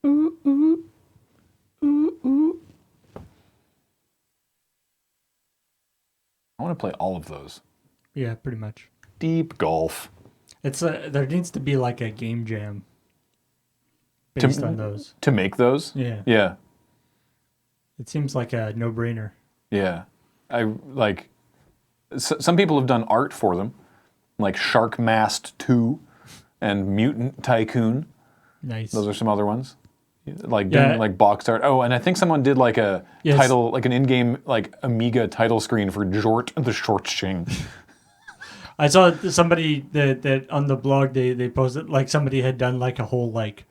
Ooh, ooh, ooh, ooh. I want to play all of those. Yeah, pretty much. Deep golf. It's there needs to be like a game jam based on those. To make those? Yeah. Yeah. It seems like a no-brainer. Yeah. Some people have done art for them, like Shark Mast 2 and Mutant Tycoon. Nice. Those are some other ones. Like doing like box art. Oh, and I think someone did like a title, like an in-game like Amiga title screen for Jort the Short Ching. I saw somebody that on the blog they posted like somebody had done like a whole like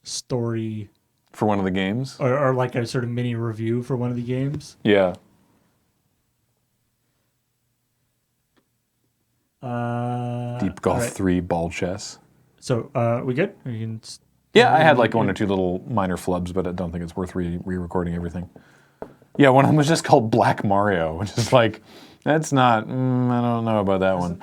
story For one of the games. or like a sort of mini review for one of the games. Yeah. Deep Golf right. 3 ball chess. So we good? We can. Yeah, I had like one or two little minor flubs, but I don't think it's worth re-recording everything. Yeah, one of them was just called Black Mario, which is like, that's not, I don't know about that one.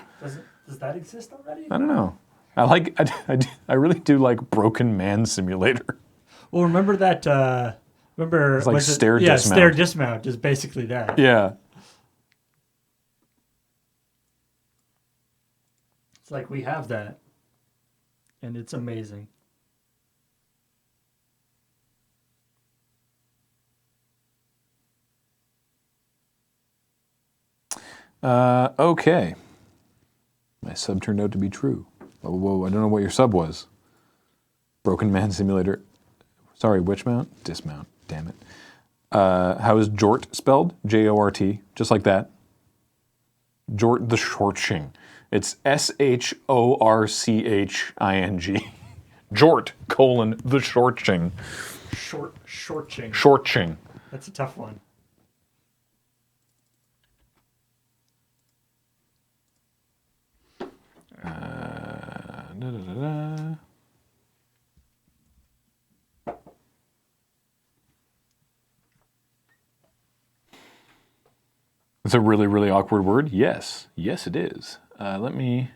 Does that exist already? I don't know. I really do like Broken Man Simulator. Well, remember that, It's like stair Yeah, dismount. stair dismount is basically that. Yeah. It's like we have that. And it's amazing. Okay. My sub turned out to be true. Whoa, I don't know what your sub was. Broken Man Simulator. Sorry, which mount? Dismount. Damn it. How is Jort spelled? J-O-R-T. Just like that. Jort the Shortching. It's S-H-O-R-C-H-I-N-G. Jort, the Shortching. Shortching. Shortching. That's a tough one. It's a really, really awkward word. Yes. Yes, it is. Let me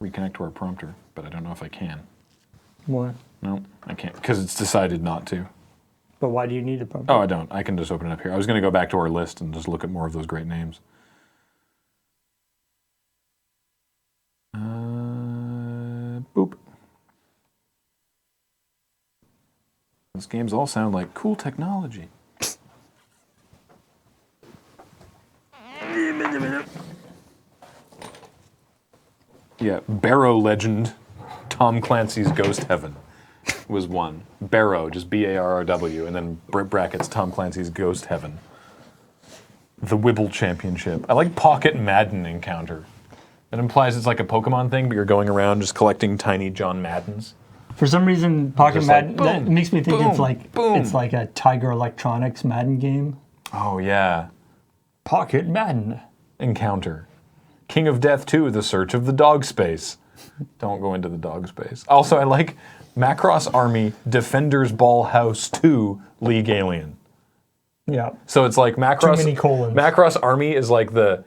reconnect to our prompter, but I don't know if I can. What? No, I can't, because it's decided not to. But why do you need a prompter? Oh, I don't. I can just open it up here. I was going to go back to our list and just look at more of those great names. Boop. Those games all sound like cool technology. Yeah, Barrow Legend, Tom Clancy's Ghost Heaven was one. Barrow, just B-A-R-R-W, and then brackets Tom Clancy's Ghost Heaven. The Wibble Championship. I like Pocket Madden Encounter. That implies it's like a Pokemon thing, but you're going around just collecting tiny John Maddens. For some reason, Pocket Madden, that makes me think it's like a Tiger Electronics Madden game. Oh, yeah. Pocket Madden. Encounter. King of Death 2, The Search of the Dog Space. Don't go into the dog space. Also, I like Macross Army Defenders Ball House 2 League Alien. Yeah. So it's like Macross. Too many colons. Macross Army is like the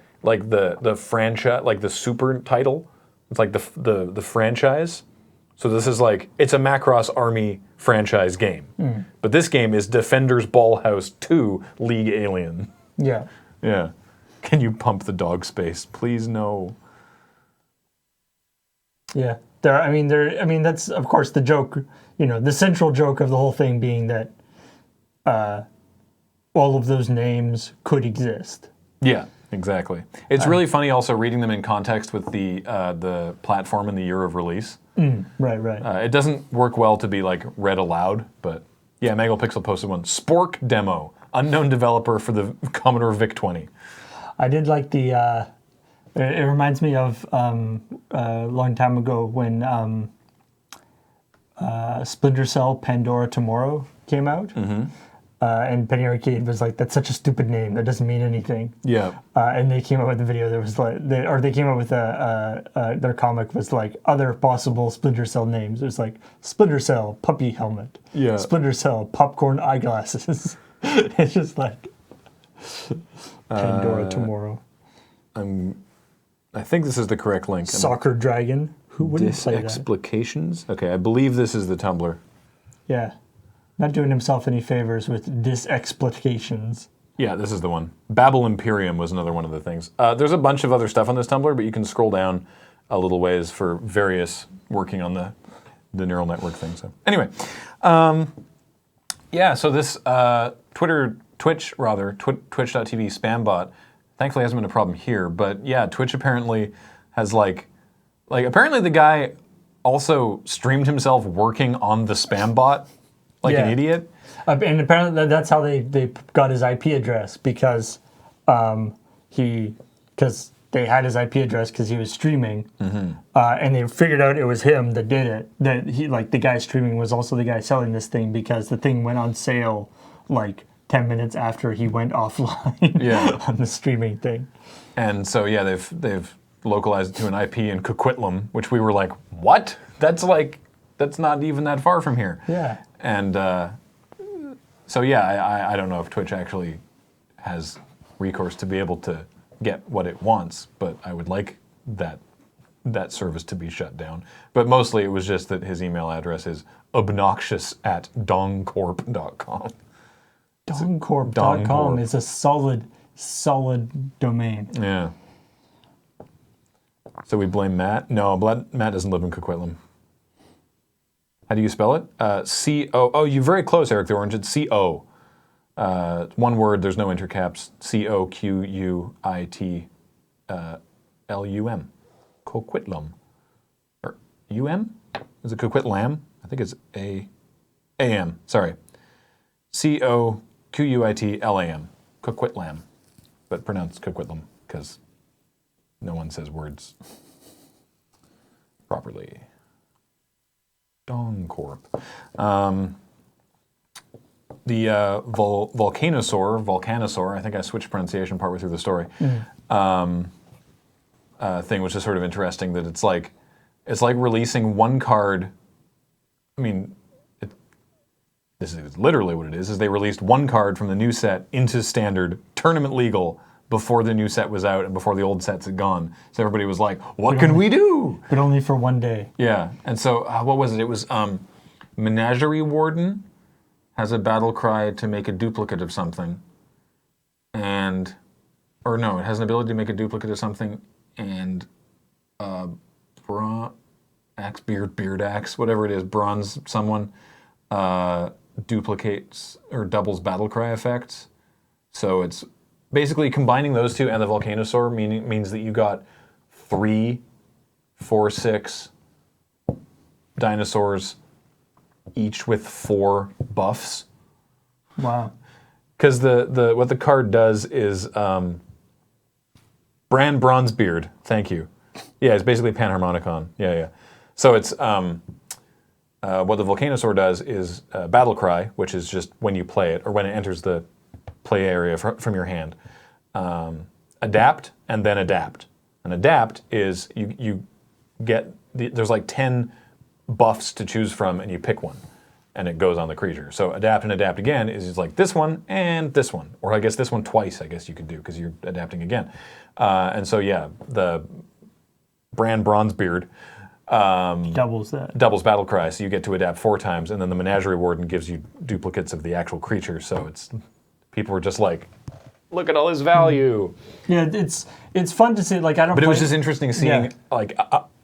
franchise, like the super title. It's like the franchise. So this is like, it's a Macross Army franchise game. But this game is Defenders Ball House 2 League Alien. Yeah. Yeah. Can you pump the dog space? Please no. Yeah. That's of course the joke, the central joke of the whole thing being that all of those names could exist. Yeah, exactly. It's really funny also reading them in context with the platform and the year of release. Right. It doesn't work well to be like read aloud, but yeah, Megapixel posted one. Spork demo, unknown developer for the Commodore VIC-20. I did like the. It reminds me of a long time ago when Splinter Cell Pandora Tomorrow came out. And Penny Arcade was like, that's such a stupid name. That doesn't mean anything. Yeah. And they came out with a video that was like, they came out with their comic was like other possible Splinter Cell names. There's like Splinter Cell Puppy Helmet. Yeah. Splinter Cell Popcorn Eyeglasses. It's just like Pandora Tomorrow. I think this is the correct link. Soccer Dragon. Who wouldn't play that? Disexplications? Okay, I believe this is the Tumblr. Yeah. Not doing himself any favors with disexplications. Yeah, this is the one. Babel Imperium was another one of the things. There's a bunch of other stuff on this Tumblr, but you can scroll down a little ways for various working on the neural network thing. So anyway, yeah. So this Twitch.tv spam bot, thankfully hasn't been a problem here. But yeah, Twitch apparently has like apparently the guy also streamed himself working on the spam bot like an idiot. And apparently that's how they got his IP address because they had his IP address because he was streaming, and they figured out it was him that did it. That he the guy streaming was also the guy selling this thing because the thing went on sale like 10 minutes after he went offline on the streaming thing. And so yeah, they've localized it to an IP in Coquitlam, which we were like, what? That's not even that far from here. Yeah. And so yeah, I don't know if Twitch actually has recourse to be able to get what it wants, but I would like that service to be shut down. But mostly it was just that his email address is obnoxious@dongcorp.com. Dongcorp.com is a solid domain. Yeah. So we blame Matt? No, Matt doesn't live in Coquitlam. How do you spell it? C-O. Oh, you're very close, Eric the Orange. It's C-O. One word, there's no intercaps. C-O-Q-U-I-T-L-U-M. Coquitlam. Or U-M? Is it Coquitlam? I think it's A-M. Sorry. C-O-Q-U-I-T-L-A-M. Coquitlam. But pronounced Coquitlam because no one says words properly. Dongcorp. The Volcanosaur, I think I switched pronunciation partway through the story, thing was just sort of interesting that it's like releasing one card. I mean, this is literally what it is they released one card from the new set into standard, tournament legal, before the new set was out and before the old sets had gone. So everybody was like, what can we do? But only for one day. Yeah. And so what was it? It was Menagerie Warden has a battle cry to make a duplicate of something. It has an ability to make a duplicate of something. And Beard Axe, whatever it is, bronze someone, duplicates or doubles battle cry effects. So it's basically combining those two and the Volcanosaur means that you got 3, 4, 6 dinosaurs, each with 4 buffs. Wow. Because what the card does is Bran Bronzebeard. Thank you. Yeah, it's basically Panharmonicon. Yeah. So it's what the Volcanosaur does is Battle Cry, which is just when you play it or when it enters the play area from your hand. Adapt and then adapt. And adapt is you get there's like 10 buffs to choose from, and you pick one, and it goes on the creature. So adapt and adapt again is like this one and this one, or I guess this one twice. I guess you could do because you're adapting again. And so yeah, the Bran Bronzebeard doubles battle cry, so you get to adapt 4 times, and then the Menagerie Warden gives you duplicates of the actual creature. So people were just like, look at all his value. Yeah, it's fun to see. Like I don't. But it was just interesting seeing like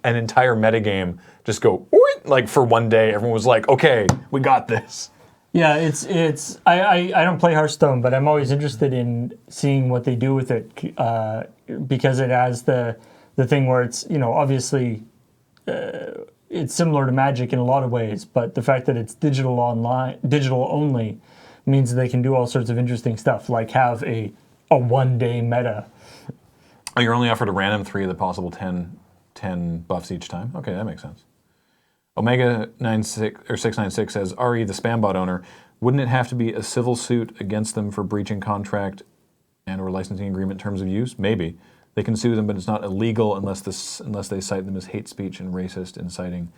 an entire metagame just go like for one day. Everyone was like, okay, we got this. Yeah, it's I don't play Hearthstone, but I'm always interested in seeing what they do with it because it has the thing where it's obviously it's similar to Magic in a lot of ways, but the fact that it's digital only means they can do all sorts of interesting stuff, like have a one-day meta. Oh, you're only offered a random 3 of the possible 10 buffs each time? Okay, that makes sense. Omega 696 says, RE, the spam bot owner, wouldn't it have to be a civil suit against them for breaching contract and or licensing agreement terms of use? Maybe. They can sue them, but it's not illegal unless they cite them as hate speech and racist inciting.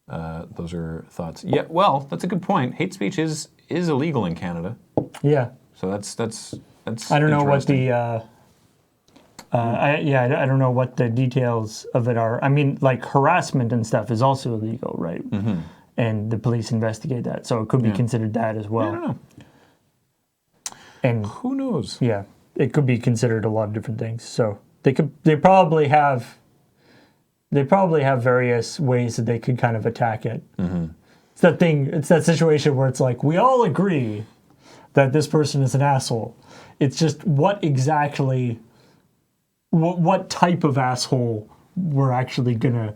Those are thoughts. Yeah, well, that's a good point. Hate speech is illegal in Canada. Yeah. So that's I don't know what I don't know what the details of it are. I mean, like harassment and stuff is also illegal, right? Mm-hmm. And the police investigate that, so it could be considered that as well. I don't know. And who knows? Yeah, it could be considered a lot of different things. So they probably have various ways that they could kind of attack it. Mm-hmm. It's that situation where it's like we all agree that this person is an asshole. It's just what exactly, what type of asshole we're actually gonna,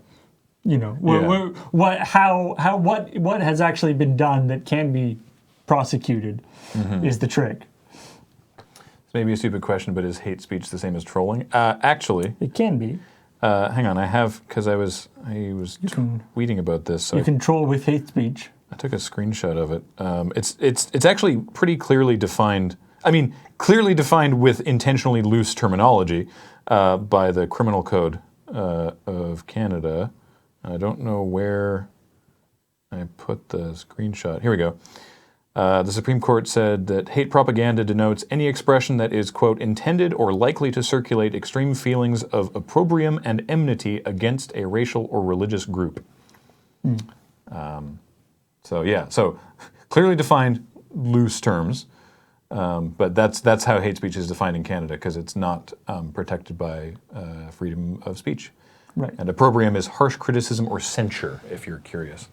what has actually been done that can be prosecuted is the trick. It's maybe a stupid question, but is hate speech the same as trolling? Actually, it can be. Hang on, I have, because I was tweeting about this. So you can troll with hate speech. I took a screenshot of it. It's actually pretty clearly defined. I mean, clearly defined with intentionally loose terminology by the Criminal Code of Canada. I don't know where I put the screenshot. Here we go. The Supreme Court said that hate propaganda denotes any expression that is, quote, intended or likely to circulate extreme feelings of opprobrium and enmity against a racial or religious group. So clearly defined loose terms, but that's how hate speech is defined in Canada because it's not protected by freedom of speech. Right. And opprobrium is harsh criticism or censure, if you're curious.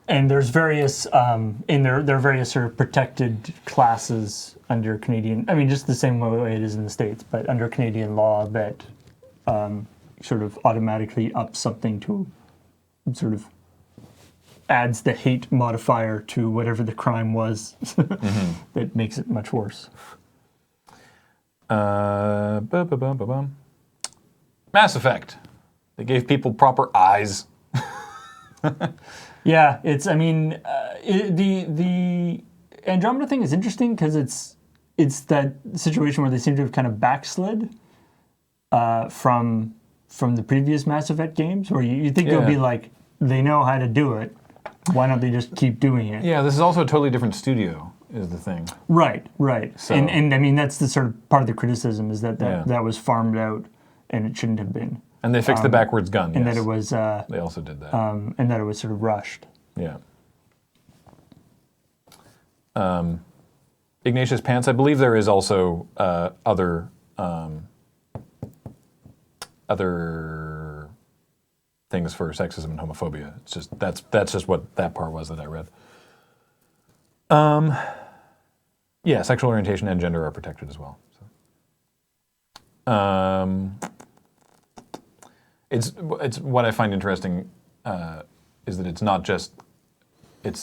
And there's various there are various sort of protected classes under Canadian. I mean, just the same way it is in the States, but under Canadian law that sort of automatically ups something to sort of adds the hate modifier to whatever the crime was that makes it much worse. Mass Effect. They gave people proper eyes. Yeah, the Andromeda thing is interesting because it's that situation where they seem to have kind of backslid from the previous Mass Effect games, where you think it'll be like they know how to do it. Why don't they just keep doing it? Yeah, this is also a totally different studio, is the thing. Right. So, and I mean that's the sort of part of the criticism is that was farmed out and it shouldn't have been. And they fixed the backwards gun, and yes. that it was. They also did that. And that it was sort of rushed. Yeah. Ignatius Pants. I believe there is also other things for sexism and homophobia. It's just that's just what that part was that I read. Yeah, sexual orientation and gender are protected as well. So. It's what I find interesting is that it's not just it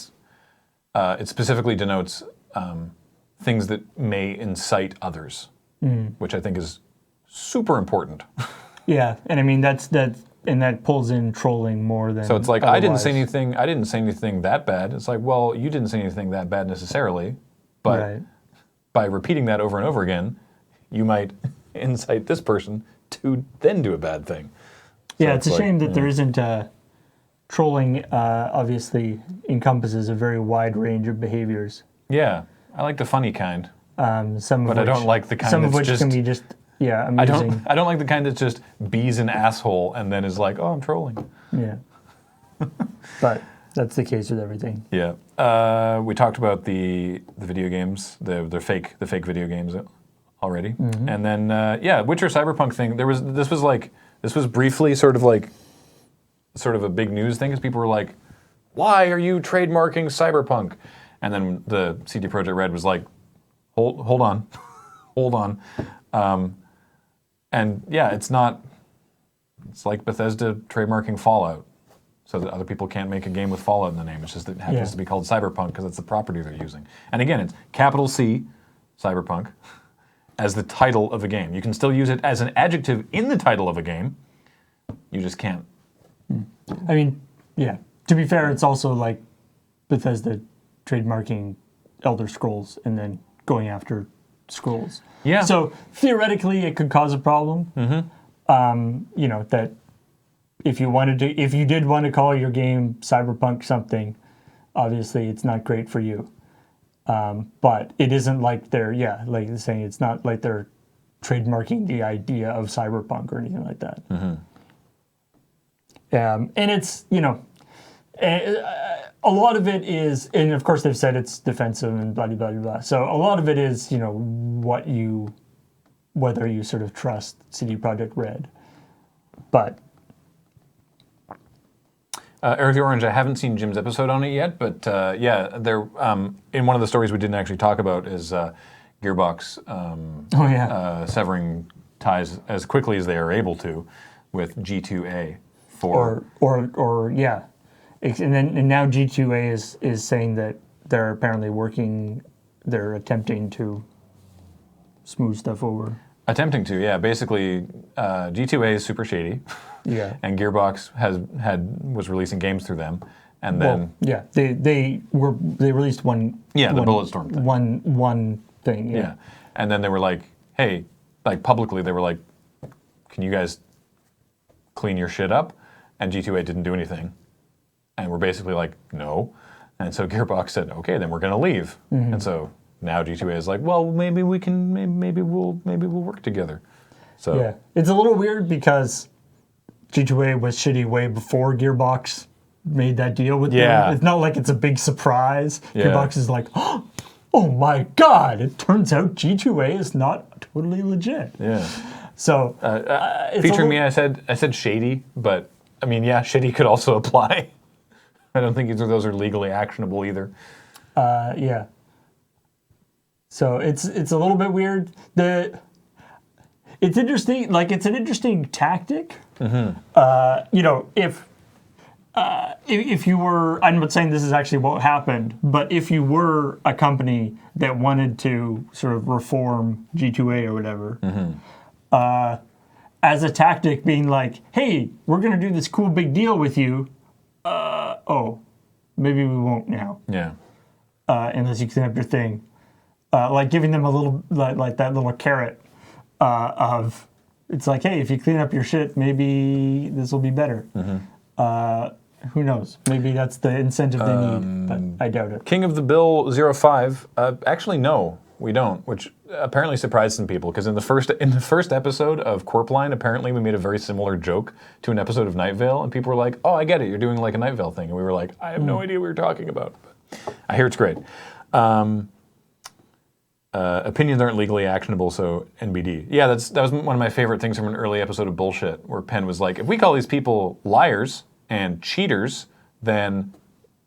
specifically denotes things that may incite others, which I think is super important. Yeah, and I mean that pulls in trolling more than. So it's like otherwise. I didn't say anything that bad. It's like, well, you didn't say anything that bad necessarily, but by repeating that over and over again, you might incite this person to then do a bad thing. So yeah, it's a shame that there isn't trolling. Obviously, encompasses a very wide range of behaviors. Yeah, I like the funny kind. I don't like the kind some that's of which just, can be just amusing. I don't like the kind that's just bees an asshole and then is like, oh, I'm trolling. Yeah, but that's the case with everything. Yeah, we talked about the video games, the fake video games already, and then Witcher Cyberpunk thing. This was briefly sort of a big news thing because people were like, why are you trademarking Cyberpunk? And then the CD Projekt Red was like, hold on, hold on. And yeah, it's like Bethesda trademarking Fallout so that other people can't make a game with Fallout in the name. It's just that it happens to be called Cyberpunk because it's the property they're using. And again, it's capital C, Cyberpunk, as the title of a game. You can still use it as an adjective in the title of a game. You just can't. I mean, yeah. To be fair, it's also like Bethesda trademarking Elder Scrolls and then going after Scrolls. Yeah. So theoretically, it could cause a problem. That if you did want to call your game Cyberpunk something, obviously it's not great for you. But it isn't like they're like saying it's not like they're trademarking the idea of cyberpunk or anything like that. And it's, a lot of it is, and of course they've said it's defensive and blah, blah, blah, blah. So a lot of it is, whether you sort of trust CD Projekt Red. But Eric the Orange, I haven't seen Jim's episode on it yet, but there in one of the stories we didn't actually talk about is Gearbox severing ties as quickly as they are able to with G2A for and now G2A is saying that they're apparently they're attempting to smooth stuff over. Attempting to, yeah. Basically, G2A is super shady. Yeah. And Gearbox was releasing games through them, and then they released one. Yeah, the Bulletstorm thing. One thing. Yeah. And then they were like, hey, like publicly, they were like, can you guys clean your shit up? And G2A didn't do anything, and we're basically like, no. And so Gearbox said, okay, then we're gonna leave. And so now G2A is like, well, maybe we can, maybe we'll work together. So yeah, it's a little weird because G2A was shitty way before Gearbox made that deal with them. It's not like it's a big surprise. Yeah. Gearbox is like, oh my god! It turns out G2A is not totally legit. Yeah. So featuring me, I said shady, but I mean, yeah, shady could also apply. I don't think either of those are legally actionable either. Yeah. So it's a little bit weird. It's interesting. Like it's an interesting tactic. If you were, I'm not saying this is actually what happened, but if you were a company that wanted to sort of reform G2A or whatever, as a tactic, being like, hey, we're going to do this cool big deal with you. Maybe we won't now. Yeah. Unless you clean up your thing. Like giving them a little, like that little carrot of, it's like, hey, if you clean up your shit, maybe this will be better. Who knows? Maybe that's the incentive they need, but I doubt it. King of the Bill 05. Actually, no, we don't, which apparently surprised some people, because in the first episode of Corpline, apparently we made a very similar joke to an episode of Night Vale, and people were like, oh, I get it, you're doing like a Night Vale thing. And we were like, I have no idea what you're talking about. But I hear it's great. Opinions aren't legally actionable, so NBD. Yeah, that was one of my favorite things from an early episode of Bullshit, where Penn was like, if we call these people liars and cheaters, then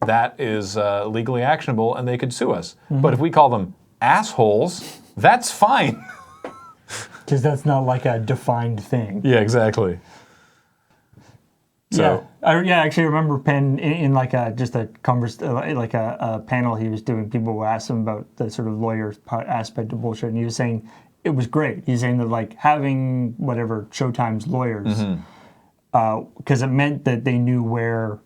that is legally actionable and they could sue us. But if we call them assholes, that's fine. Because that's not like a defined thing. Yeah, exactly. So, I actually remember Penn in like a panel he was doing. People asked him about the sort of lawyer aspect of Bullshit, and he was saying it was great. He's saying that like having whatever Showtime's lawyers, because it meant that they knew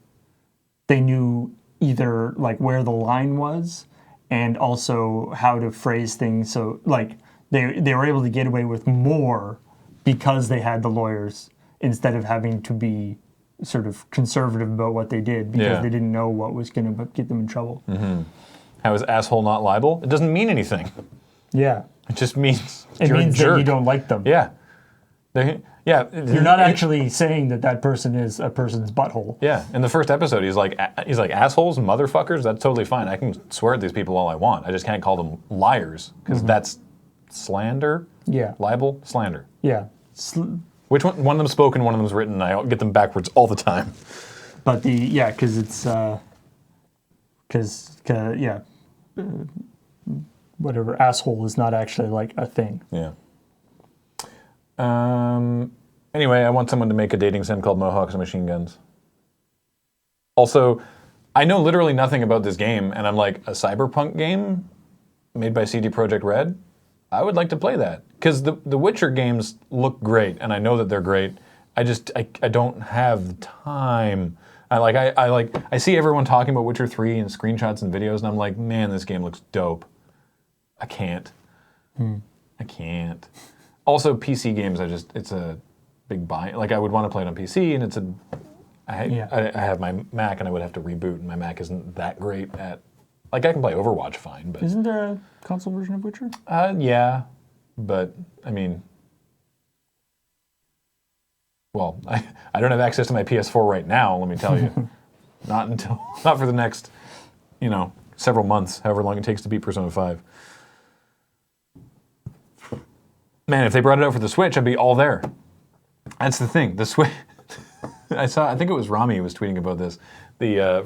either like where the line was, and also how to phrase things. So like they were able to get away with more because they had the lawyers instead of having to be sort of conservative about what they did because they didn't know what was going to get them in trouble. How is asshole not libel? It doesn't mean anything. Yeah. It just means it means that you don't like them. Yeah. You're not actually saying that person is a person's butthole. Yeah. In the first episode, he's like assholes and motherfuckers. That's totally fine. I can swear at these people all I want. I just can't call them liars because that's slander. Yeah. Libel, slander. Yeah. Which one? One of them's spoken, one of them's written. I get them backwards all the time. But because it's whatever, asshole is not actually like a thing. Yeah. Anyway, I want someone to make a dating sim called Mohawks and Machine Guns. Also, I know literally nothing about this game, and I'm like, a cyberpunk game made by CD Projekt Red? I would like to play that. Because the Witcher games look great, and I know that they're great. I don't have the time. I see everyone talking about Witcher 3 and screenshots and videos, and I'm like, man, this game looks dope. I can't. I can't. Also, PC games, it's a big buy. Like, I would want to play it on PC, and I have my Mac, and I would have to reboot, and my Mac isn't that great at, like, I can play Overwatch fine, but... Isn't there a console version of Witcher? Yeah, but, I mean, Well, I don't have access to my PS4 right now, let me tell you. Not for the next, several months, however long it takes to beat Persona 5. Man, if they brought it out for the Switch, I'd be all there. That's the thing. The Switch. I think it was Rami who was tweeting about this,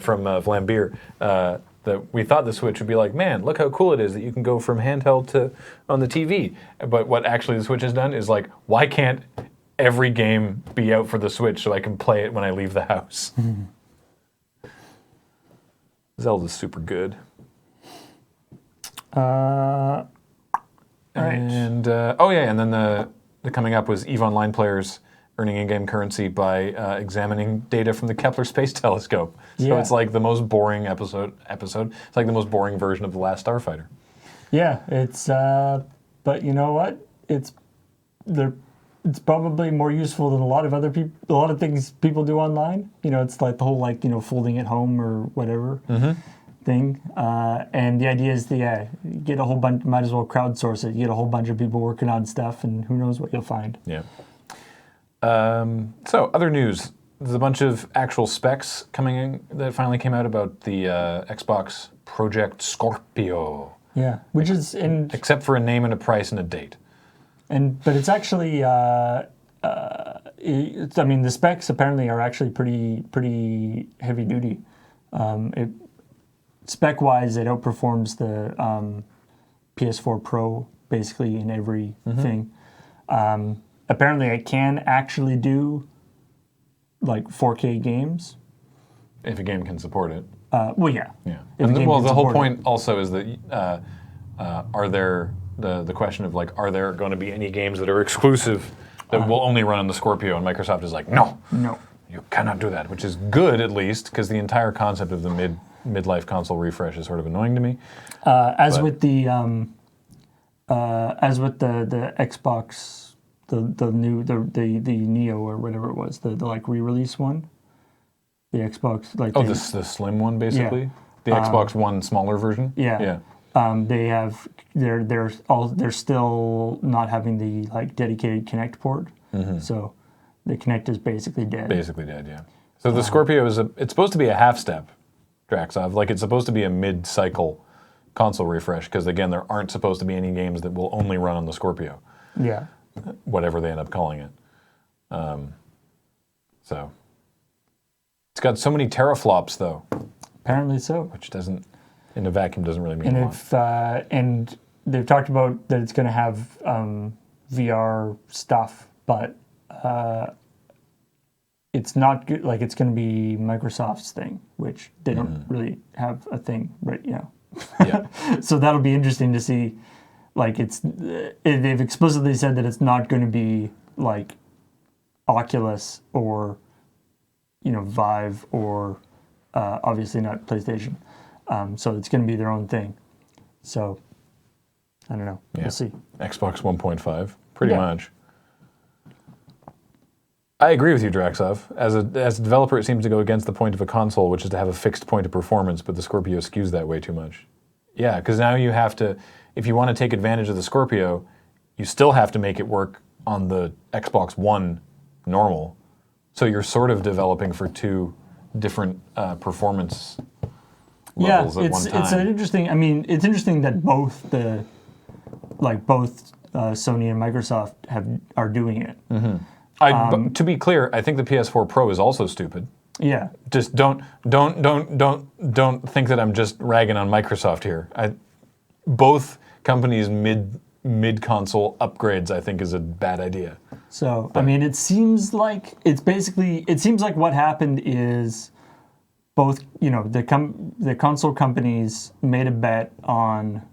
from Vlambeer, that we thought the Switch would be like, man, look how cool it is that you can go from handheld to on the TV. But what actually the Switch has done is like, why can't every game be out for the Switch so I can play it when I leave the house? Zelda's super good. Right. And and then the coming up was EVE Online players earning in-game currency by examining data from the Kepler Space Telescope. So it's like the most boring episode. It's like the most boring version of The Last Starfighter. Yeah, it's. But you know what? It's probably more useful than a lot of things people do online. It's like the whole folding at home or whatever thing. And the idea is you get a whole bunch. Might as well crowdsource it. You get a whole bunch of people working on stuff, and who knows what you'll find. Yeah. So other news. There's a bunch of actual specs coming in that finally came out about the Xbox Project Scorpio. Yeah, which is except for a name and a price and a date. But it's actually, the specs apparently are actually pretty heavy duty. Spec-wise, it outperforms the PS4 Pro basically in everything. Apparently, it can actually do like 4K games. If a game can support it. Well, yeah. Yeah. And the whole point also is that are there the question of like, are there going to be any games that are exclusive that will only run on the Scorpio? And Microsoft is like, no, you cannot do that, which is good at least because the entire concept of the midlife console refresh is sort of annoying to me. As with the Xbox. The new Neo or whatever it was, the like re-release one, the Xbox the slim one basically, the Xbox One smaller version. They're still not having the like dedicated Kinect port, so the Kinect is basically dead. Yeah. So the Scorpio it's supposed to be a half step, Draxov. Like it's supposed to be a mid-cycle console refresh because again there aren't supposed to be any games that will only run on the Scorpio. Yeah. Whatever they end up calling it. So it's got so many teraflops though. Apparently so. Which doesn't, in a vacuum, doesn't really mean a lot. And they've talked about that it's going to have VR stuff, but it's not good. Like it's going to be Microsoft's thing, which they don't really have a thing right now. Yeah. So that'll be interesting to see. Like they've explicitly said that it's not going to be like Oculus or Vive or obviously not PlayStation. So it's going to be their own thing. So I don't know. Yeah. We'll see. Xbox 1.5, pretty much. I agree with you, Draxov. As a developer, it seems to go against the point of a console, which is to have a fixed point of performance, but the Scorpio skews that way too much. Yeah, because now you have to. If you want to take advantage of the Scorpio, you still have to make it work on the Xbox One normal. So you're sort of developing for two different performance levels at one time. It's an interesting. I mean, it's interesting that both Sony and Microsoft are doing it. Mm-hmm. To be clear, I think the PS4 Pro is also stupid. Yeah. Just don't think that I'm just ragging on Microsoft here. Both companies' mid-console upgrades, I think, is a bad idea. So, I mean, it seems like what happened is both, the console companies made a bet on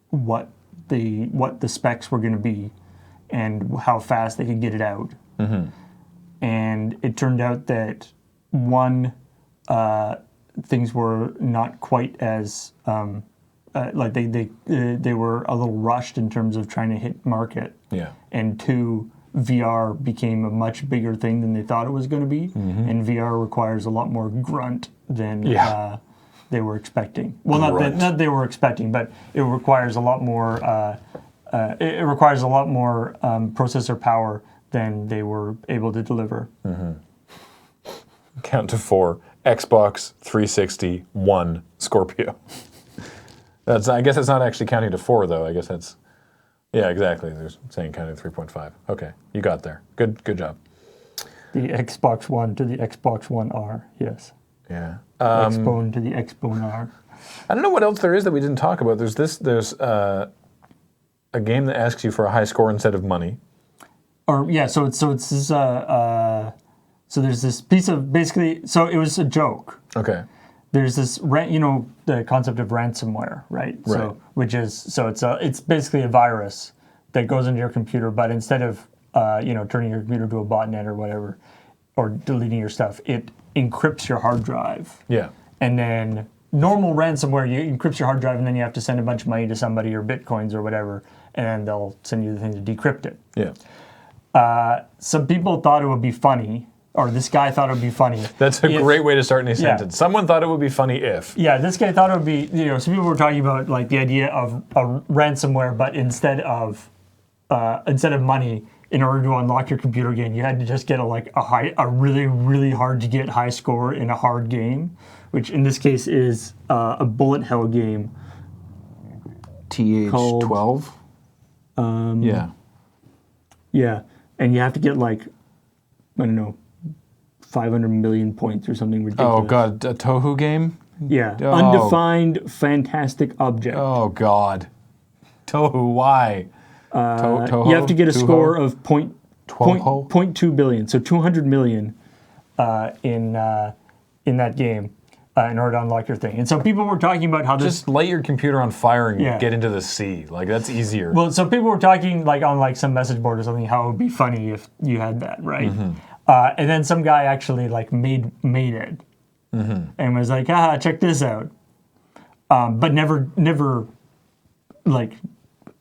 what the specs were going to be and how fast they could get it out. Mm-hmm. And it turned out that things were not quite as like they were a little rushed in terms of trying to hit market. Yeah. And two, VR became a much bigger thing than they thought it was going to be, and VR requires a lot more grunt than they were expecting. Well, not they were expecting, but it requires a lot more. It requires a lot more processor power than they were able to deliver. Count to 4. Xbox 360, 1, Scorpio. I guess it's not actually counting to 4, though. I guess that's... Yeah, exactly. They're saying counting to 3.5. Okay, you got there. Good job. The Xbox One to the Xbox One R, yes. Yeah. Xbone to the Xbone R. I don't know what else there is that we didn't talk about. There's a game that asks you for a high score instead of money. Or yeah, so there's this piece of basically. So it was a joke. Okay. There's this the concept of ransomware, right? Right. It's basically a virus that goes into your computer, but instead of turning your computer to a botnet or whatever, or deleting your stuff, it encrypts your hard drive. Yeah. And then normal ransomware, you encrypt your hard drive, and then you have to send a bunch of money to somebody or bitcoins or whatever, and then they'll send you the thing to decrypt it. Yeah. Some people thought it would be funny, or this guy thought it would be funny. That's a great way to start any sentence. Someone thought it would be funny if. Yeah, this guy thought it would be, some people were talking about like the idea of a ransomware, but instead of money, in order to unlock your computer again, you had to just get a really, really hard to get high score in a hard game, which in this case is a bullet hell game. TH12? Yeah. Yeah, and you have to get 500 million points or something ridiculous. Oh god, a Tohu game? Yeah, Oh. undefined fantastic object. Oh god. Tohu, why? Toho? You have to get a Tuho? score of point, Twelve? 0.2 billion, so 200 million in that game in order to unlock your thing. And so people were talking about how this... Just light your computer on fire and Yeah. get into the sea. That's easier. Well, so people were talking on some message board or something how it would be funny if you had that, right? Mm-hmm. And then some guy actually made it and was like, check this out. But never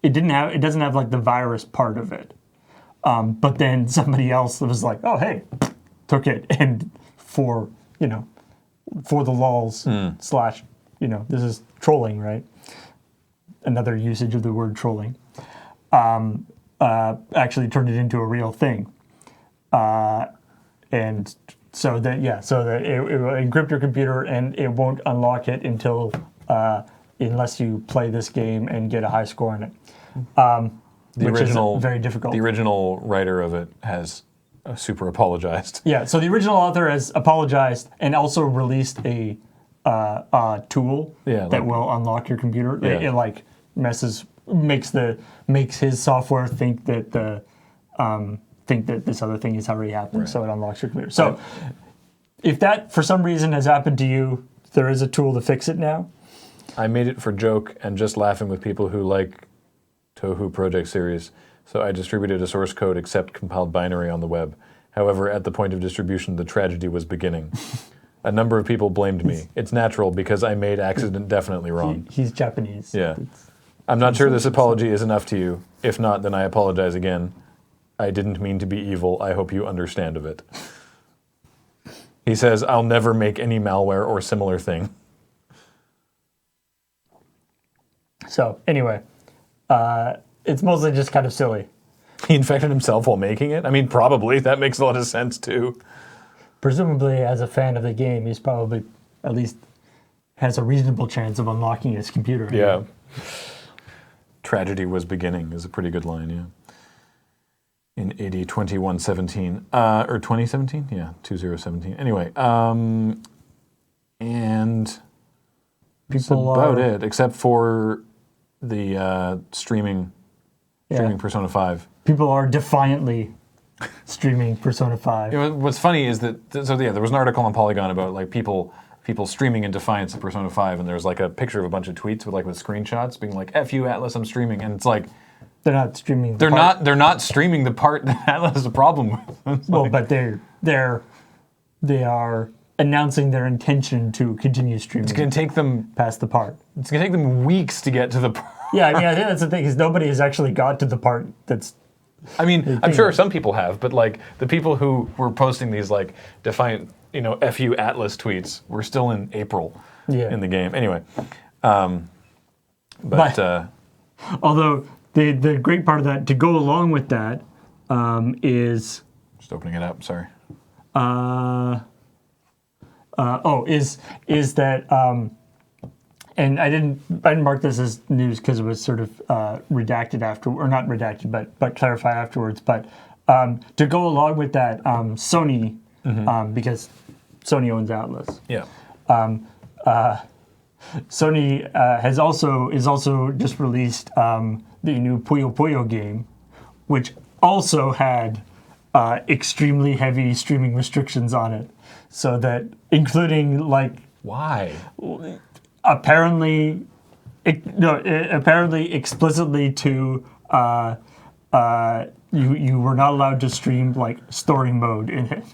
it doesn't have the virus part of it. But then somebody else was like, oh hey, took it, and for the lulz / this is trolling, right? Another usage of the word trolling. Actually turned it into a real thing. And so that it will encrypt your computer and it won't unlock it until unless you play this game and get a high score in it. Which is very difficult. The original writer of it has super apologized. Yeah, so the original author has apologized and also released a tool that will unlock your computer. Yeah. It makes his software think that this other thing has already happened, so it unlocks your computer. So if that for some reason has happened to you, there is a tool to fix it now. I made it for joke and just laughing with people who like Tohu Project Series, so I distributed a source code except compiled binary on the web. However, at the point of distribution, the tragedy was beginning. A number of people blamed me. It's natural because I made accident definitely wrong. He's Japanese. Yeah. I'm not sure this apology is enough to you. If not, then I apologize again. I didn't mean to be evil. I hope you understand of it. He says, I'll never make any malware or similar thing. So, anyway, it's mostly just kind of silly. He infected himself while making it? I mean, probably. That makes a lot of sense, too. Presumably, as a fan of the game, he's probably at least has a reasonable chance of unlocking his computer. Yeah. Tragedy was beginning is a pretty good line, yeah. In AD 2117. Or 2017? Yeah, 2017. Anyway, and that's about it, except for the streaming Persona 5. People are defiantly streaming Persona 5. What's funny is that, there was an article on Polygon about people streaming in defiance of Persona 5, and there's a picture of a bunch of tweets with screenshots being like, F you, Atlas, I'm streaming. And it's like, they're not streaming They're not streaming the part that Atlas has a problem with. But they are announcing their intention to continue streaming. It's going to take them past the part. It's going to take them weeks to get to the part. Yeah, I think that's the thing, is nobody has actually got to the part that's... I'm sure some people have, but the people who were posting these defiant, F you Atlas tweets were still in April in the game. Anyway, although the great part of that, to go along with that, is Just opening it up. Sorry. is that and I didn't mark this as news because it was sort of redacted after, or not redacted, but clarified afterwards. But to go along with that, Sony, because Sony owns Atlas. Yeah. Sony is also just released the new Puyo Puyo game, which also had extremely heavy streaming restrictions on it, so that including like Why? apparently explicitly to you were not allowed to stream like story mode in it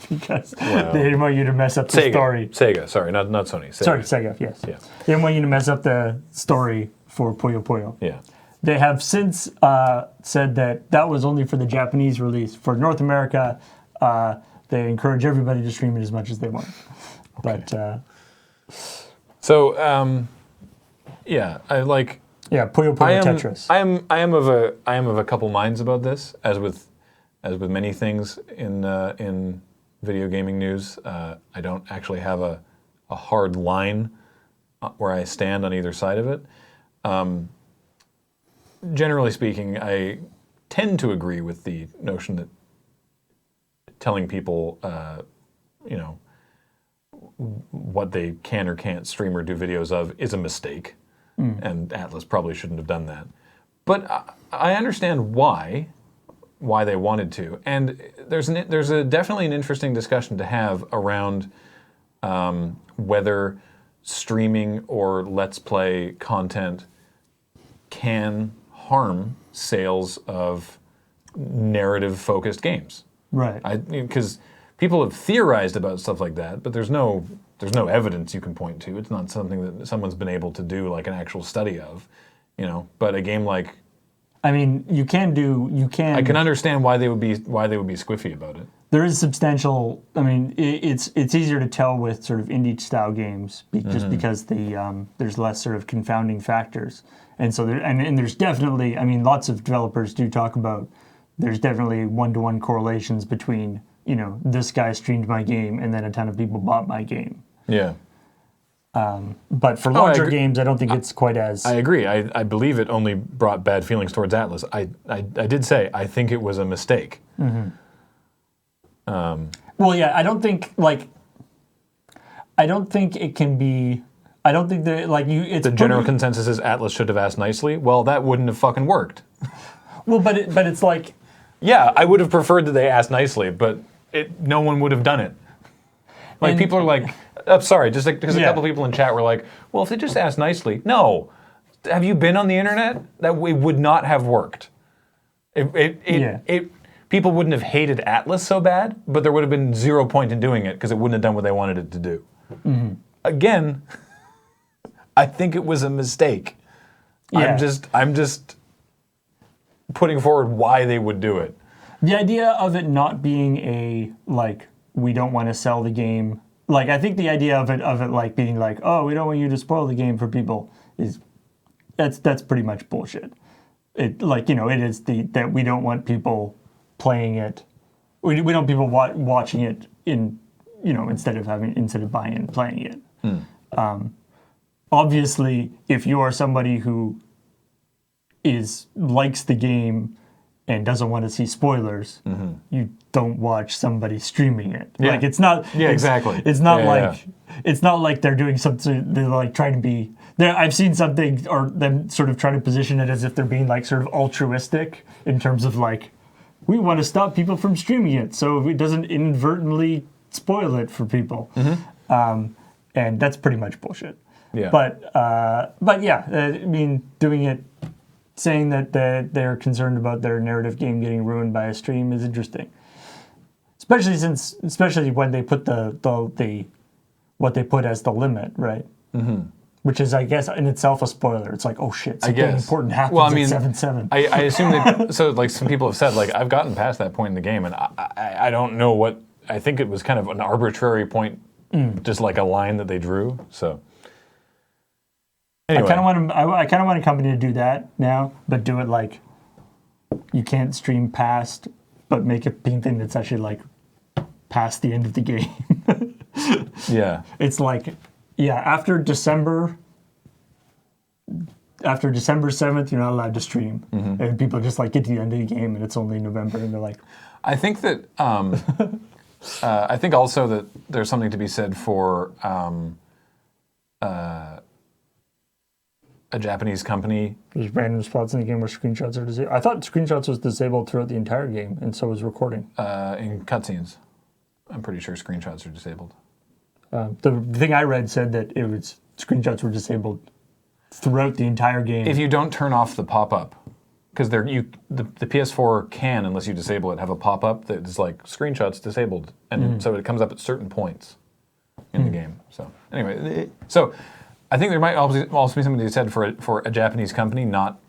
because they didn't want you to mess up the story. Sega, sorry, not Sony. Sega. Sorry, Sega, yes. Yeah. They didn't want you to mess up the story for Puyo Puyo. Yeah. They have since said that was only for the Japanese release. For North America, they encourage everybody to stream it as much as they want. Okay. But so yeah, I like. yeah, Puyo Puyo Tetris. I am of a couple minds about this, as with many things in video gaming news. I don't actually have a hard line where I stand on either side of it. Generally speaking, I tend to agree with the notion that telling people, what they can or can't stream or do videos of is a mistake, and Atlas probably shouldn't have done that. But I understand why they wanted to, and there's definitely an interesting discussion to have around whether streaming or Let's Play content can harm sales of narrative-focused games. Right. Because people have theorized about stuff like that, but there's no evidence you can point to. It's not something that someone's been able to do like an actual study of, But a game like, I mean, you can. I can understand why they would be squiffy about it. There is substantial. I mean, it's easier to tell with sort of indie style games just because there's less sort of confounding factors, and so there's definitely. I mean, lots of developers do talk about. There's definitely one-to-one correlations between this guy streamed my game and then a ton of people bought my game. Yeah. But for larger games, I don't think it's quite as. I agree. I believe it only brought bad feelings towards Atlas. I did say I think it was a mistake. Mm-hmm. Well, yeah, I don't think it can be. I don't think that it's the general consensus is Atlas should have asked nicely. Well, that wouldn't have fucking worked. Well, but it's like. Yeah, I would have preferred that they asked nicely, but no one would have done it. Like, people are like, I'm sorry, just because a couple people in chat were like, well, if they just asked nicely. No. Have you been on the internet? That it would not have worked. People wouldn't have hated Atlas so bad, but there would have been zero point in doing it because it wouldn't have done what they wanted it to do. Mm-hmm. Again, I think it was a mistake. Yeah. I'm just putting forward why they would do it. The idea of it not being we don't want to sell the game. I think the idea of it being oh, we don't want you to spoil the game for people that's pretty much bullshit. It it is that we don't want people playing it. We don't want people watching it in instead of buying it and playing it. Obviously, if you are somebody who likes the game and doesn't want to see spoilers, you don't watch somebody streaming it. Yeah. It's not. Yeah, exactly. It's not it's not like they're doing something. They're trying to be. I've seen something or them sort of trying to position it as if they're being sort of altruistic in terms of we want to stop people from streaming it so it doesn't inadvertently spoil it for people. Mm-hmm. And that's pretty much bullshit. Yeah. But yeah, I mean, doing it. Saying that they're concerned about their narrative game getting ruined by a stream is interesting, especially when they put the what they put as the limit, right? Mm-hmm. Which is, I guess, in itself a spoiler. It's oh shit, something important happens at 7-7. I assume that some people have said I've gotten past that point in the game, and I don't know what I think it was kind of an arbitrary point, just a line that they drew. So. Anyway. I kind of want a company to do that now, but do it you can't stream past but make a painting that's actually like past the end of the game. Yeah. It's like, yeah, after December 7th, you're not allowed to stream. And people just like get to the end of the game and it's only November and they're like, I think that I think also that there's something to be said for a Japanese company. there's random spots in the game where screenshots are disabled. I thought screenshots was disabled throughout the entire game and so was recording. In cutscenes. I'm pretty sure screenshots are disabled. The thing I read said that it was screenshots were disabled throughout the entire game. If you don't turn off the pop-up, because the PS4 can, unless you disable it, have a pop-up that is like screenshots disabled, and so it comes up at certain points in the game. So anyway, so I think there might also be something to be said for a Japanese company not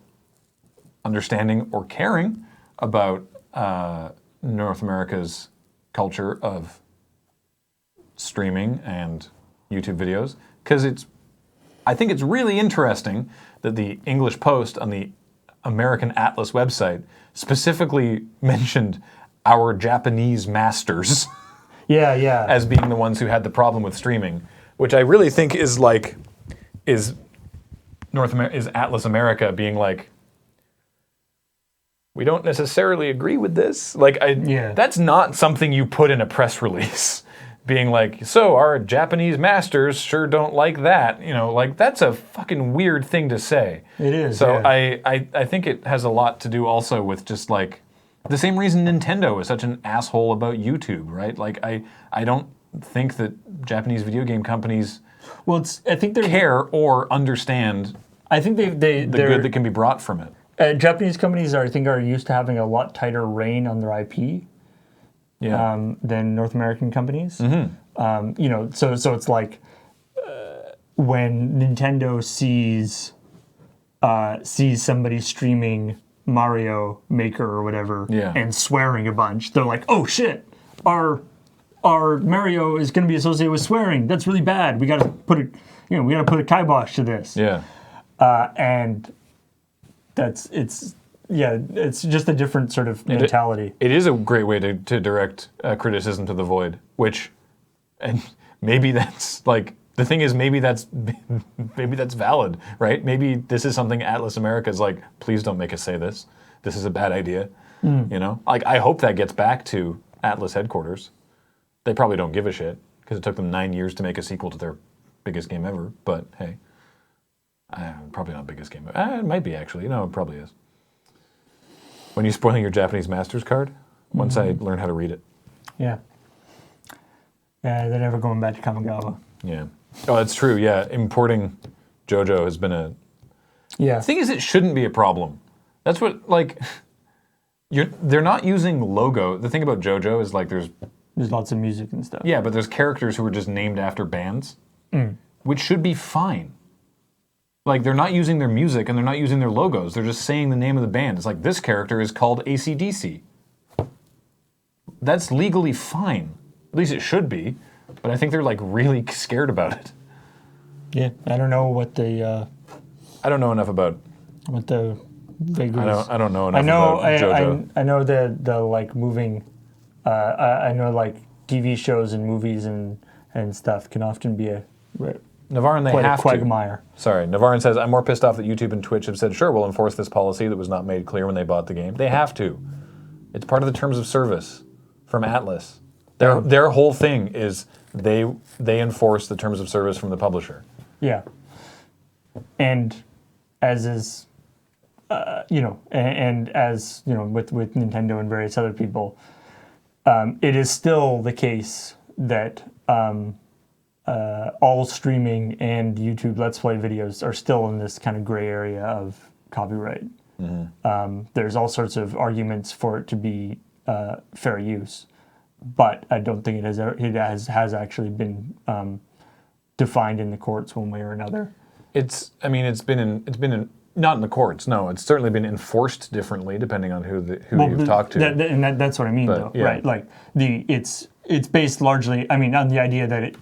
understanding or caring about North America's culture of streaming and YouTube videos, because I think it's really interesting that the English Post on the American Atlas website specifically mentioned our Japanese masters yeah. as being the ones who had the problem with streaming, which I really think is Atlas America being like, we don't necessarily agree with this. That's not something you put in a press release. Being like, so our Japanese masters sure don't like that. That's a fucking weird thing to say. It is. So yeah. I think it has a lot to do also with just like the same reason Nintendo is such an asshole about YouTube, right? Like I don't think that Japanese video game companies I think they care or understand I think the good that can be brought from it. Japanese companies are used to having a lot tighter rein on their IP. Yeah. Than North American companies. So it's like when Nintendo sees somebody streaming Mario Maker or whatever and swearing a bunch, they're like, oh shit, our Mario is going to be associated with swearing. That's really bad. We got to put a kibosh to this. Yeah. And it's just a different sort of mentality. It is a great way to direct criticism to the void, and maybe that's like, the thing is, maybe that's valid, right? Maybe this is something Atlas America is like, please don't make us say this. This is a bad idea. Like, I hope that gets back to Atlas headquarters. They probably don't give a shit because it took them 9 years to make a sequel to their biggest game ever. But hey, probably not biggest game ever. It might be, actually. No, it probably is. When you spoiling your Japanese Masters card, once I learn how to read it. Yeah. Yeah, they're never going back to Kamigawa. Yeah. Oh, that's true. Yeah, importing JoJo has been a... Yeah. The thing is, it shouldn't be a problem. That's what, like... They're not using logo. The thing about JoJo is, like, there's lots of music and stuff. Yeah, but there's characters who are just named after bands, which should be fine. Like, they're not using their music and they're not using their logos. They're just saying the name of the band. It's like, this character is called AC/DC. That's legally fine. At least it should be. But I think they're, like, really scared about it. Yeah, I don't know what the... I don't know enough about... What the vagaries... I don't know enough about JoJo. I know the like, moving... I know, like, TV shows and movies and stuff can often be a... Navarran, they quite have a quagmire. Sorry, Navarran says, I'm more pissed off that YouTube and Twitch have said, sure, we'll enforce this policy that was not made clear when they bought the game. They have to. It's part of the terms of service from Atlas. Their whole thing is they enforce the terms of service from the publisher. Yeah. And as is, and as, with Nintendo and various other people, it is still the case that all streaming and YouTube Let's Play videos are still in this kind of gray area of copyright. There's all sorts of arguments for it to be fair use, but I don't think it has actually been defined in the courts one way or another. It's been not in the courts. No, it's certainly been enforced differently depending on who you've talked to. That's what I mean, though, yeah. Right? Like it's based largely, on the idea that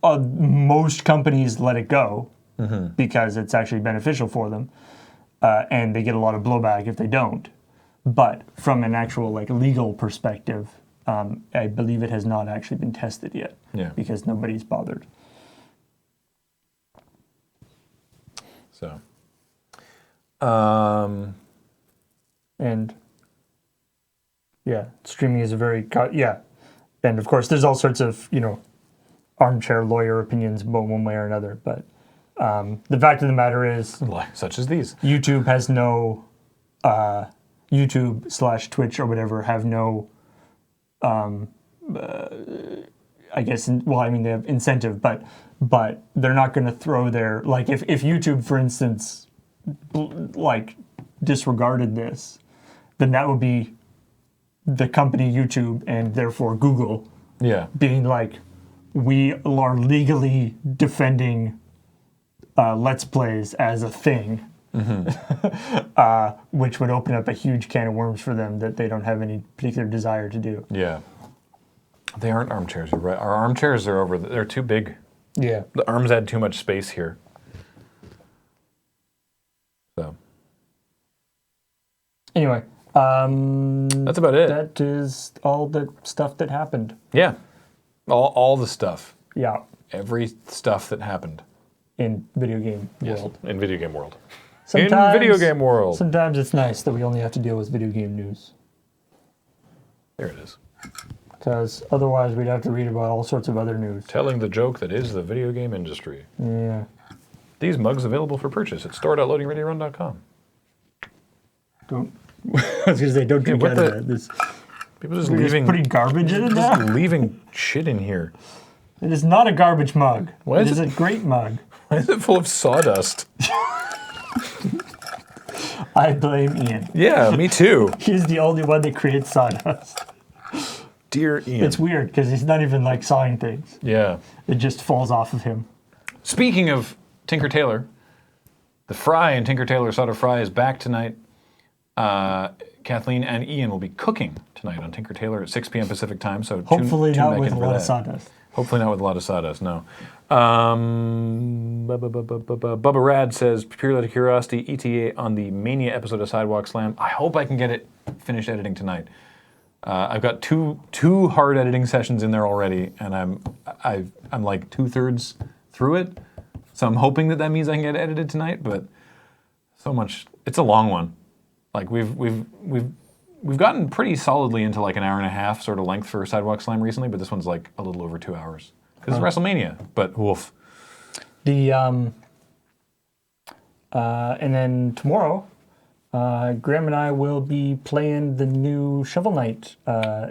most companies let it go because it's actually beneficial for them, and they get a lot of blowback if they don't. But from an actual like legal perspective, I believe it has not actually been tested yet. Yeah. Because nobody's bothered. So. And yeah, streaming is a very and of course there's all sorts of armchair lawyer opinions about one way or another. But the fact of the matter is, such as these, YouTube has no YouTube/Twitch or whatever have no I guess they have incentive, but they're not going to throw their like if YouTube, for instance, like disregarded this, then that would be the company YouTube and therefore Google being like, we are legally defending Let's Plays as a thing, which would open up a huge can of worms for them that they don't have any particular desire to do. Yeah. They aren't armchairs, you're right. Our armchairs are they're too big. Yeah. The arms add too much space here. So. Anyway. That's about it. That is all the stuff that happened. Yeah. All the stuff. Yeah. Every stuff that happened. In video game world. In video game world. Sometimes, in video game world. Sometimes it's nice that we only have to deal with video game news. There it is. Because otherwise we'd have to read about all sorts of other news. Telling the joke that is the video game industry. Yeah. These mugs available for purchase at store.loadingreadyrun.com. Don't. I was going to say, don't drink out of that. This, people just leaving. Just putting garbage in it now? Just leaving shit in here. It is not a garbage mug. Why It is a great mug. Why is it full of sawdust? I blame Ian. Yeah, me too. He's the only one that creates sawdust. Dear Ian. It's weird because he's not even like sawing things. Yeah. It just falls off of him. Speaking of Tinker Tailor, the Fry and Tinker Tailor Sawed Fry is back tonight. Kathleen and Ian will be cooking tonight on Tinker Tailor at 6 p.m. Pacific time. So hopefully tune not back with in a for lot that. of sawdust. Hopefully not with a lot of sawdust, no. Bubba Rad says, purely out of curiosity, ETA on the Mania episode of Sidewalk Slam. I hope I can get it finished editing tonight. I've got two hard editing sessions in there already, and I'm like 2/3 through it. So I'm hoping that means I can get it edited tonight. But so much, it's a long one. Like we've gotten pretty solidly into like an hour and a half sort of length for Sidewalk Slam recently, but this one's like a little over 2 hours because it's WrestleMania. But woof. And then tomorrow, Graham and I will be playing the new Shovel Knight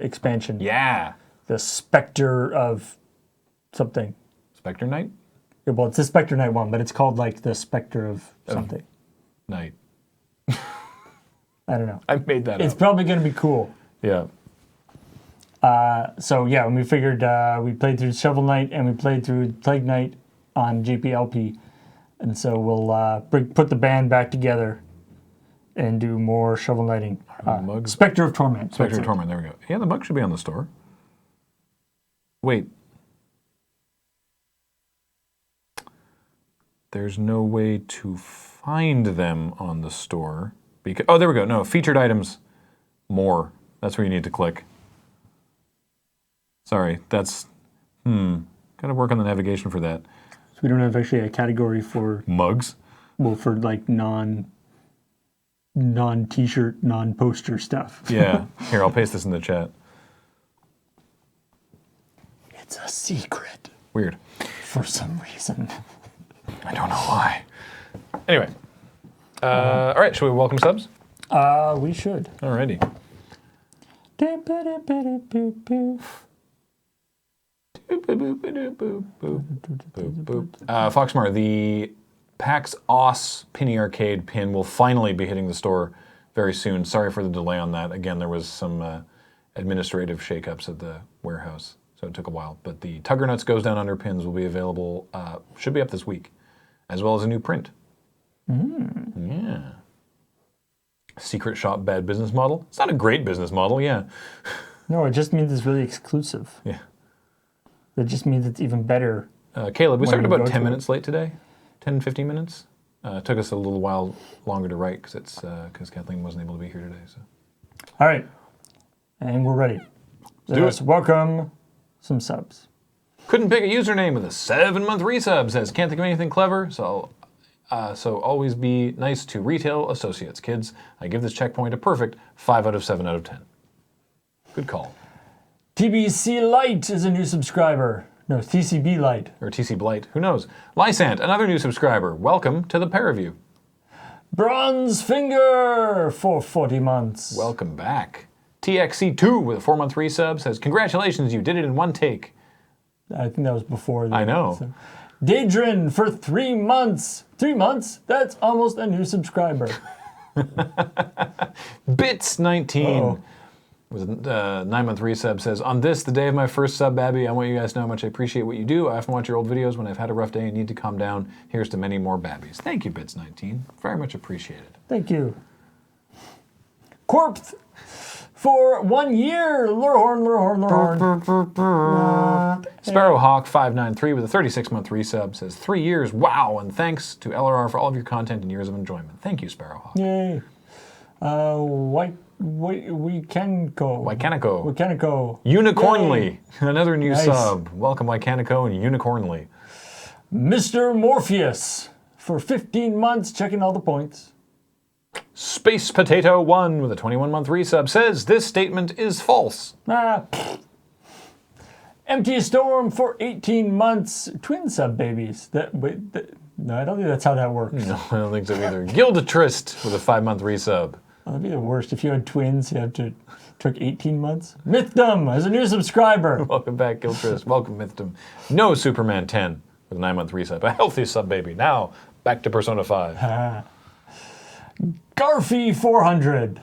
expansion. Yeah. The Spectre of something. Spectre Knight? Yeah, well, it's the Spectre Knight one, but it's called like the Spectre of something. Knight. I don't know. I made that It's up. probably going to be cool. Yeah. So yeah, when we figured we played through Shovel Knight and we played through Plague Knight on JPLP, and so we'll put the band back together and do more Shovel Knighting. Spectre of Torment. Spectre of Torment, there we go. Yeah, the mug should be on the store. Wait. There's no way to find them on the store. Oh, there we go. No, featured items, more. That's where you need to click. Sorry, that's, gotta work on the navigation for that. So we don't have actually a category for mugs? Well, for like non-t-shirt, non-poster stuff. Yeah. Here, I'll paste this in the chat. It's a secret. Weird. For some reason. I don't know why. Anyway. All right, shall we welcome subs? We should. Alrighty. Foxmar, the PAX OS Penny Arcade pin will finally be hitting the store very soon. Sorry for the delay on that. Again, there was some administrative shakeups at the warehouse, so it took a while. But the Tugger Nuts Goes Down Under pins will be available, should be up this week, as well as a new print. Yeah. Secret shop bad business model. It's not a great business model, yeah. No, it just means it's really exclusive. Yeah. It just means it's even better. Caleb, we started about 10 to minutes late today. 10, 15 minutes. It took us a little while longer to write because Kathleen wasn't able to be here today. So All right. And we're ready. do Let's it. welcome some subs. Couldn't pick a username with a 7-month resub. Says, can't think of anything clever, so always be nice to retail associates. Kids, I give this checkpoint a perfect 5 out of 7 out of 10. Good call. TBC Light is a new subscriber. No, TCB Light. Or TC Blight, who knows? Lysant, another new subscriber. Welcome to the pair of you. Bronze Finger for 40 months. Welcome back. TXC2 with a 4-month resub says, congratulations, you did it in one take. I think that was before. I know. So. Daedrin for 3 months. 3 months? That's almost a new subscriber. Bits19 with a 9-month resub says, on this, the day of my first sub, Babby, I want you guys to know how much I appreciate what you do. I often watch your old videos when I've had a rough day and need to calm down. Here's to many more Babbies. Thank you, Bits19. Very much appreciated. Thank you. Corpth for 1 year. Lurehorn. Sparrowhawk593 with a 36-month resub says, 3 years, wow, and thanks to LRR for all of your content and years of enjoyment. Thank you, Sparrowhawk. Yay. We can go. Wykanico. Unicornly, Yay. another new Nice. sub. Welcome, Wykanico and Unicornly. Mr. Morpheus for 15 months, checking all the points. Space Potato 1 with a 21-month resub says, this statement is false. Empty Storm for 18 months, twin sub babies. No, I don't think that's how that works. No, I don't think so either. Gildatrist with a 5-month resub. That'd be the worst. If you had twins, you have to took 18 months. Mythdom as a new subscriber. Welcome back, Gildatrist. Welcome, Mythdom. No Superman 10 with a 9-month resub. A healthy sub baby. Now, back to Persona 5. Garfy 400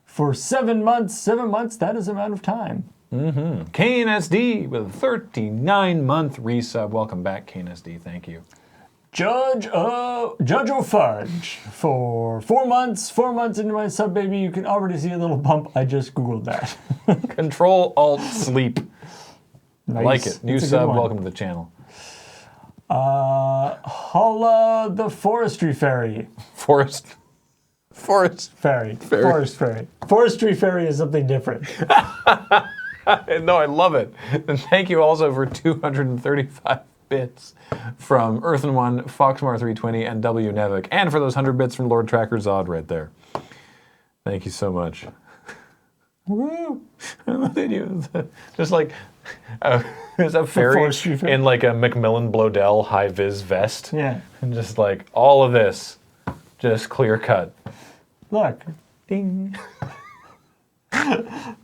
for 7 months. 7 months, that is the amount of time. Kane SD with a 39-month resub. Welcome back, Kane SD. Thank you. Judge O'Fudge for 4 months. 4 months into my sub baby, you can already see a little bump. I just Googled that. Control-Alt-Sleep. Nice. Like it. New That's a good sub. one. Welcome to the channel. Holla the Forestry Fairy. Forest. Fairy. Forest Fairy. Forestry Fairy is something different. No, I love it. And thank you also for 235 bits from Earthen One, Foxmar320, and W Nevik, and for those 100 bits from Lord Tracker Zod right there. Thank you so much. Woo! I love that you just like there's a fairy forestry fairy. in like a Macmillan Blodell high vis vest, Yeah. and just like all of this, just clear cut. Look. Ding.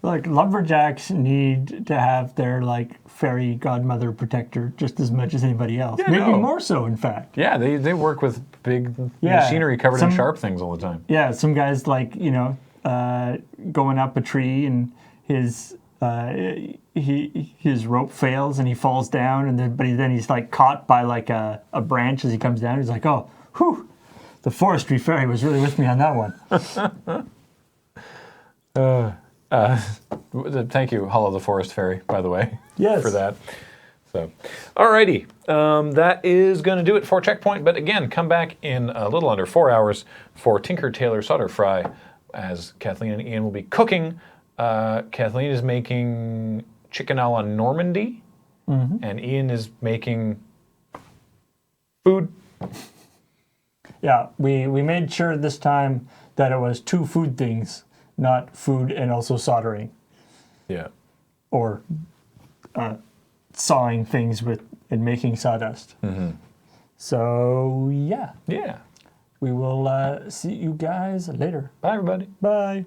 Like lumberjacks need to have their like fairy godmother protector just as much as anybody else. Yeah, Maybe no. more so, in fact. Yeah, they work with big Yeah. machinery covered in Some- sharp things all the time. Yeah, some guys like going up a tree and his rope fails and he falls down and then he's like caught by like a branch as he comes down. He's like, oh, whew, the forestry fairy was really with me on that one. Thank you, Hollow the Forest Fairy, by the way, Yes. for that. So, alrighty, that is going to do it for Checkpoint. But again, come back in a little under 4 hours for Tinker Tailor Solder Fry, as Kathleen and Ian will be cooking. Kathleen is making chicken a la Normandy, and Ian is making food. Yeah, we made sure this time that it was 2 food things, not food and also soldering Yeah. or sawing things with and making sawdust. So yeah, Yeah. we will see you guys later. Bye, everybody. Bye.